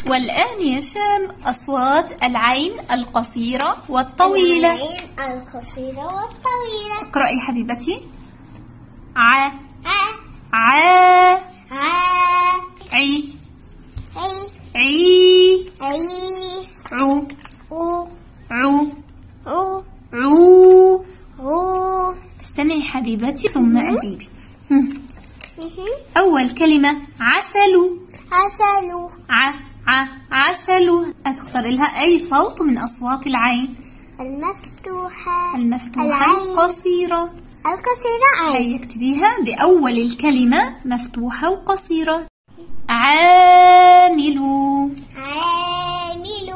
والآن يا شام أصوات العين القصيرة والطويلة. العين القصيرة والطويلة. اقرأي حبيبتي. ع ع ع ع عي عي عي عي عو عو عو عو عو. عو. استمعي حبيبتي ثم أجيبي. أول كلمة عسل. عسل. عسل. هتختار لها أي صوت من أصوات العين. المفتوحة. العين القصيرة. القصيرة. هيا اكتبيها بأول الكلمة مفتوحة وقصيرة. عامل. عامل.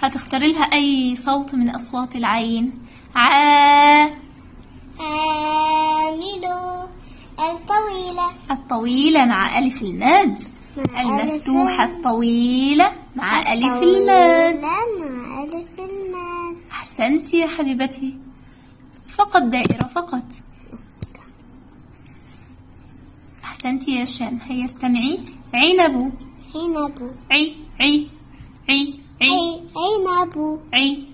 هتختار لها أي صوت من أصوات العين. عامل. الطويلة مع ألف الماد. المفتوحة الطويلة مع ألف الماد. مع ألف الماد. أحسنتي يا حبيبتي. فقط دائرة فقط. أحسنتي يا شام. هيا استمعي. عنب. عنب. عي عي عي عي عنب. عي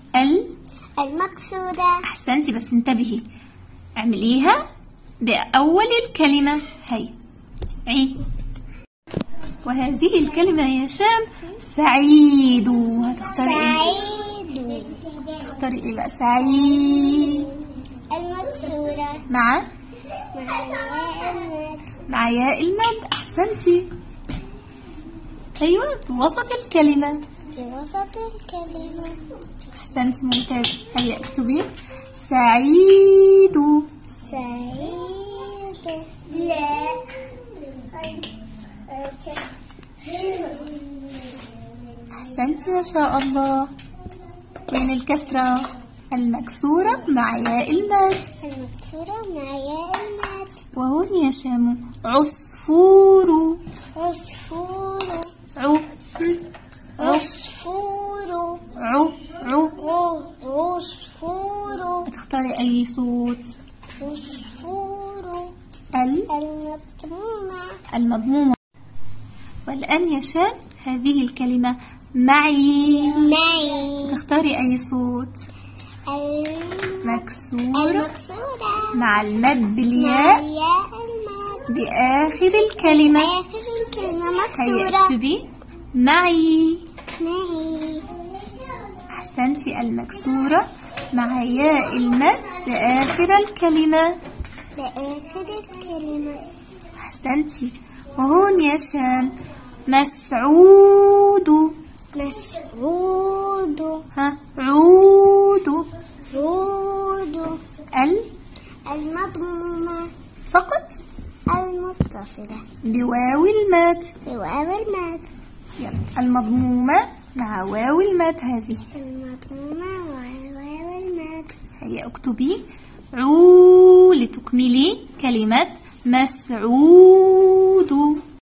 المكسورة. أحسنتي بس انتبهي. اعمليها بأول الكلمة. هي عي. وهذه الكلمة يا شام سعيد. هتختاري ايه؟ تختاري ايه بقى؟ سعيد. المكسورة. مع ياء المد. مع ياء المد. أحسنتي. أيوة بوسط الكلمة. بوسط الكلمة. أحسنتي ممتازة. هيا اكتبي سعيد. سعيد. لا. أحسنتي ما شاء الله. وين الكسرة؟ المكسورة مع ياء المد. المكسورة مع ياء المد. وهون يا شامو عصفور. عصفور. عو عصفور. عو عصفور. تختاري أي صوت. عصفور. المضمومة. والآن يا شام هذه الكلمة معي. تختاري أي صوت. المكسورة مع المد بالياء بآخر الكلمة. هيا اكتبي معي. أحسنتي. المكسورة مع ياء المد بآخر الكلمة. أحسنتي. وهون يا شام مسعود. عود. المضمومة فقط المتصلة بواو المد. يلا. المضمومة مع واو المد. هذه المضمومة وواو المد. هيا اكتبي عو لتكملي كلمة مسعود.